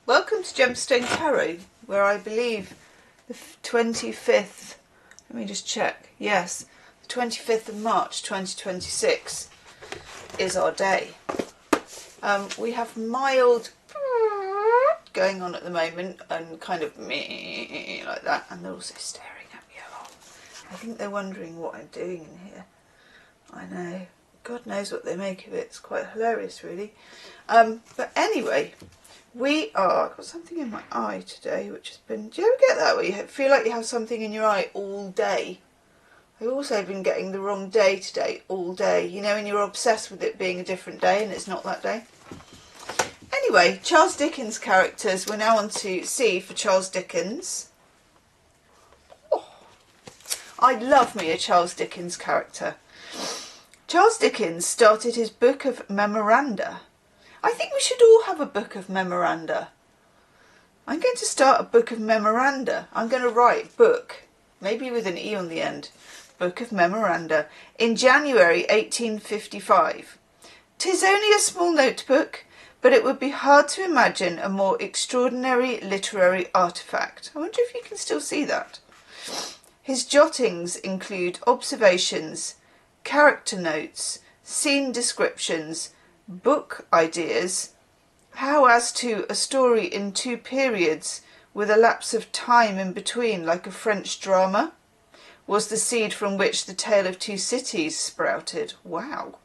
Welcome to Gemstone Tarot, where I believe the 25th, let me just check, yes, the 25th of March 2026 is our day. We have mild going on at the moment and kind of me like that, and they're also staring at me a lot. I think they're wondering what I'm doing in here. I know, God knows what they make of it. It's quite hilarious really. But anyway, I've got something in my eye today which has been, do you ever get that where you feel like you have something in your eye all day? I've also been getting the wrong day today all day. You know when you're obsessed with it being a different day and it's not that day? Anyway, Charles Dickens characters. We're now on to C for Charles Dickens. Oh, I love me a Charles Dickens character. Charles Dickens started his book of memoranda. I think we should all have a book of memoranda. I'm going to start a book of memoranda. I'm going to write book, maybe with an E on the end. Book of memoranda. In January 1855. 'Tis only a small notebook, but it would be hard to imagine a more extraordinary literary artefact. I wonder if you can still see that. His jottings include observations, character notes, scene descriptions, book ideas, how as to a story in 2 periods with a lapse of time in between like a French drama, was the seed from which the Tale of 2 Cities sprouted. Wow.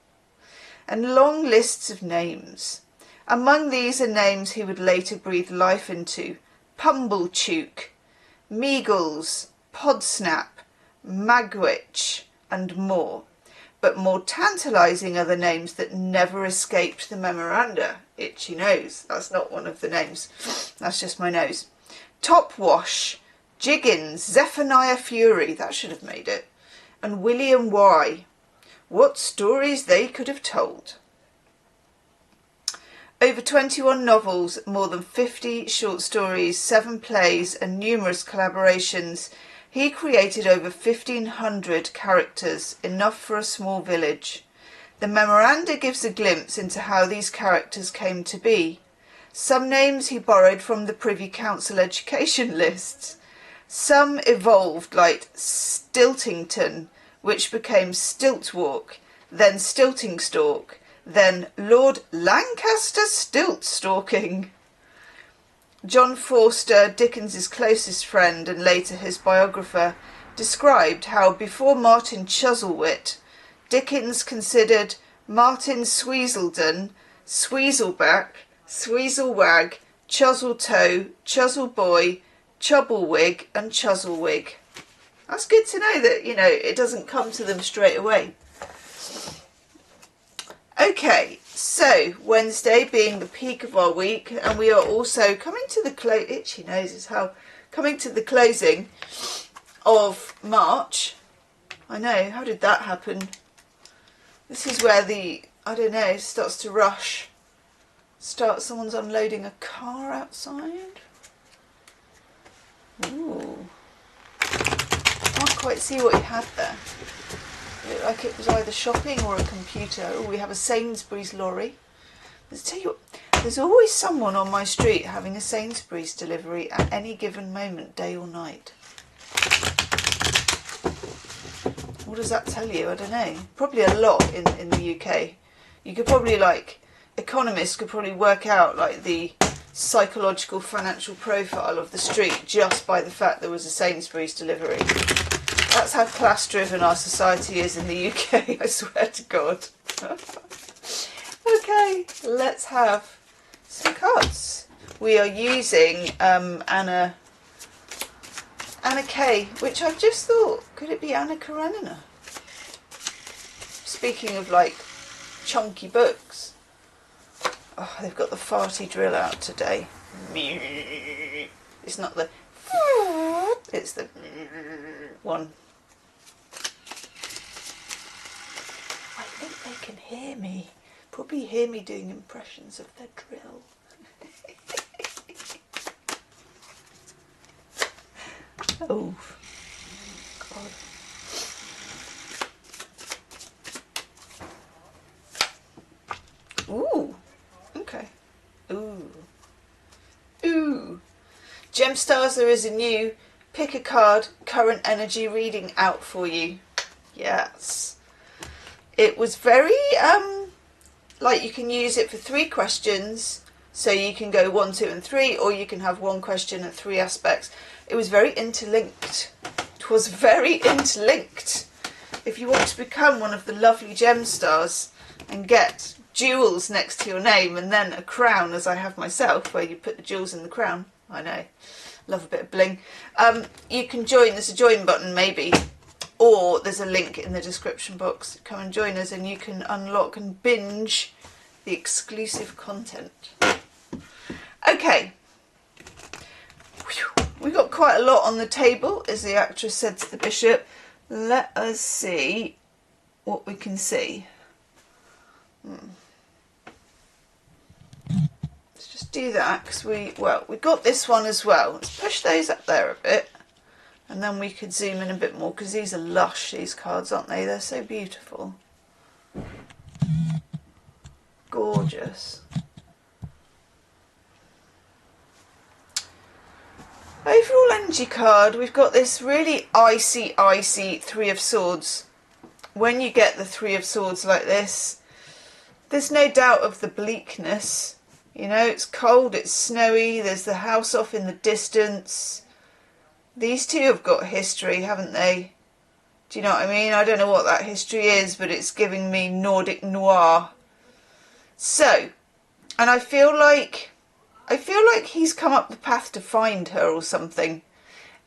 And long lists of names. Among these are names he would later breathe life into: Pumblechook, Meagles, Podsnap, Magwitch, and more. But more tantalising are the names that never escaped the memoranda. Itchy nose, that's not one of the names, that's just my nose. Topwash, Jiggins, Zephaniah Fury, that should have made it, and William Y. What stories they could have told. Over 21 novels, more than 50 short stories, 7 plays and numerous collaborations. He created over 1,500 characters, enough for a small village. The memoranda gives a glimpse into how these characters came to be. Some names he borrowed from the Privy Council education lists. Some evolved, like Stiltington, which became Stiltwalk, then Stiltingstalk, then Lord Lancaster Stiltstalking. John Forster, Dickens's closest friend and later his biographer, described how before Martin Chuzzlewit, Dickens considered Martin Sweeselden, Sweeselback, Sweeselwag, Chuzzletoe, Chuzzleboy, Chubblewig and Chuzzlewig. That's good to know that, you know, it doesn't come to them straight away. Okay, so Wednesday being the peak of our week, and we are also coming to the itchy nose is how, coming to the closing of March. I know, how did that happen? This is where the, I don't know, starts to rush. Someone's unloading a car outside. Ooh. Can't quite see what he had there. It looked like it was either shopping or a computer. Oh, we have a Sainsbury's lorry. Let's tell you what, there's always someone on my street having a Sainsbury's delivery at any given moment, day or night. What does that tell you? I don't know. Probably a lot in the UK. You could probably, like, economists could probably work out, like, the psychological financial profile of the street just by the fact there was a Sainsbury's delivery. That's how class-driven our society is in the UK, I swear to God. Okay, let's have some cards. We are using Anna K, which I've just thought, could it be Anna Karenina? Speaking of, like, chunky books. Oh, they've got the farty drill out today. It's not the... It's the one. I think they can hear me. Probably hear me doing impressions of their drill. Oh, God. Ooh, okay. Ooh. Ooh. Gem Stars, there is a new pick a card current energy reading out for you. Yes. It was very, like you can use it for 3 questions. So you can go 1, 2 and 3, or you can have 1 question and 3 aspects. It was very interlinked. It was very interlinked. If you want to become one of the lovely gem stars and get jewels next to your name and then a crown, as I have myself, where you put the jewels in the crown. I know, love a bit of bling. You can join, there's a join button maybe, or there's a link in the description box. Come and join us and you can unlock and binge the exclusive content. Okay, we've got quite a lot on the table, as the actress said to the bishop. Let us see what we can see. Let's just do that, because we got this one as well. Let's push those up there a bit, and then we could zoom in a bit more, because these are lush, these cards, aren't they? They're so beautiful. Gorgeous. Overall energy card, we've got this really icy 3 of swords. When you get the 3 of swords like this, there's no doubt of the bleakness. You know, it's cold, it's snowy, there's the house off in the distance. These two have got history, haven't they? Do you know what I mean? I don't know what that history is, but it's giving me Nordic noir. So, and I feel like he's come up the path to find her or something.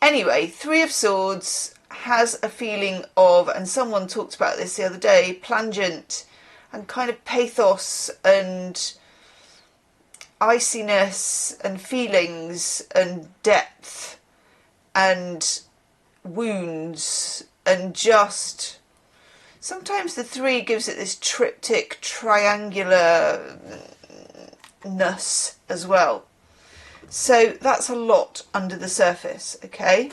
Anyway, 3 of Swords has a feeling of, and someone talked about this the other day, plangent and kind of pathos and iciness and feelings and depth and wounds, and just sometimes the 3 gives it this triptych triangularness as well. So that's a lot under the surface, okay?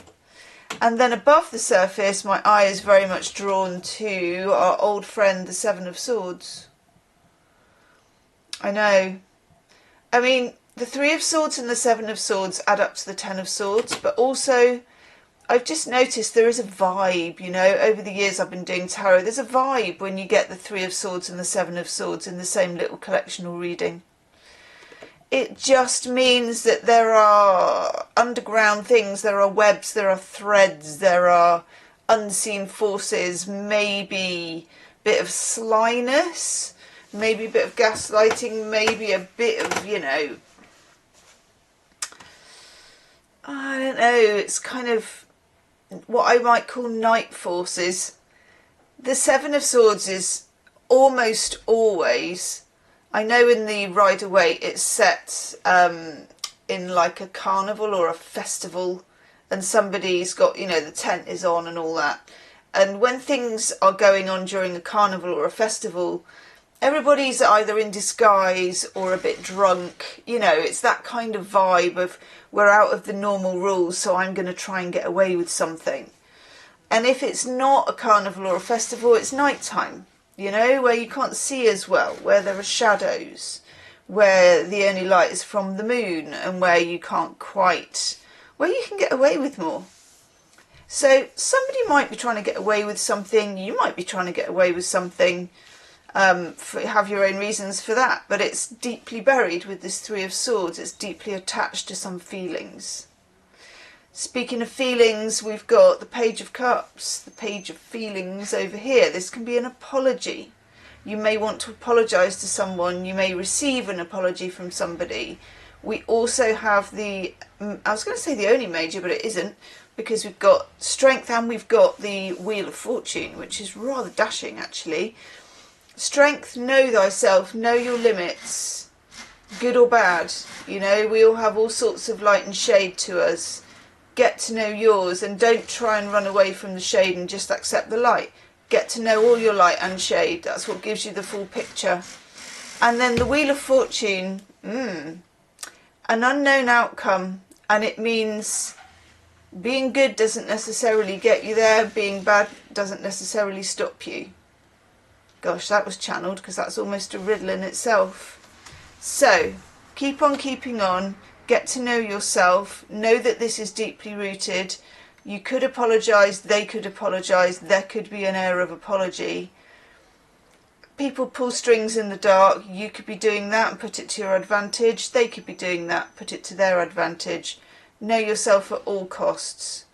And then above the surface, my eye is very much drawn to our old friend, the 7 of Swords. I know. I mean, the 3 of Swords and the 7 of Swords add up to the 10 of Swords, but also I've just noticed there is a vibe, you know, over the years I've been doing tarot, there's a vibe when you get the 3 of Swords and the 7 of Swords in the same little collectional reading. It just means that there are underground things, there are webs, there are threads, there are unseen forces, maybe a bit of slyness, maybe a bit of gaslighting, maybe a bit of, you know, I don't know, it's kind of what I might call night forces. The 7 of Swords is almost always, I know in the Rider-Waite it's set in like a carnival or a festival, and somebody's got, you know, the tent is on and all that. And when things are going on during a carnival or a festival, everybody's either in disguise or a bit drunk. You know, it's that kind of vibe of we're out of the normal rules, so I'm going to try and get away with something. And if it's not a carnival or a festival, it's nighttime. You know, where you can't see as well, where there are shadows, where the only light is from the moon, and where you can't quite, where you can get away with more. So somebody might be trying to get away with something, you might be trying to get away with something, have your own reasons for that, but it's deeply buried with this 3 of Swords, it's deeply attached to some feelings. Speaking of feelings, we've got the Page of Cups, the Page of Feelings over here. This can be an apology. You may want to apologise to someone. You may receive an apology from somebody. We also have the, I was going to say the only major, but it isn't, because we've got Strength and we've got the Wheel of Fortune, which is rather dashing actually. Strength, know thyself, know your limits, good or bad. You know, we all have all sorts of light and shade to us. Get to know yours, and don't try and run away from the shade and just accept the light. Get to know all your light and shade. That's what gives you the full picture. And then the Wheel of Fortune, an unknown outcome, and it means being good doesn't necessarily get you there, being bad doesn't necessarily stop you. Gosh, that was channeled, because that's almost a riddle in itself. So, keep on keeping on. Get to know yourself. Know that this is deeply rooted. You could apologise, they could apologise, there could be an air of apology. People pull strings in the dark. You could be doing that and put it to your advantage. They could be doing that, put it to their advantage. Know yourself at all costs.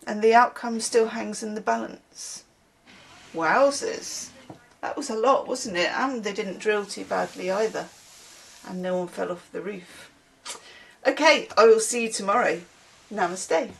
And the outcome still hangs in the balance. Wowzers. That was a lot, wasn't it? And they didn't drill too badly either. And no one fell off the roof. Okay, I will see you tomorrow. Namaste.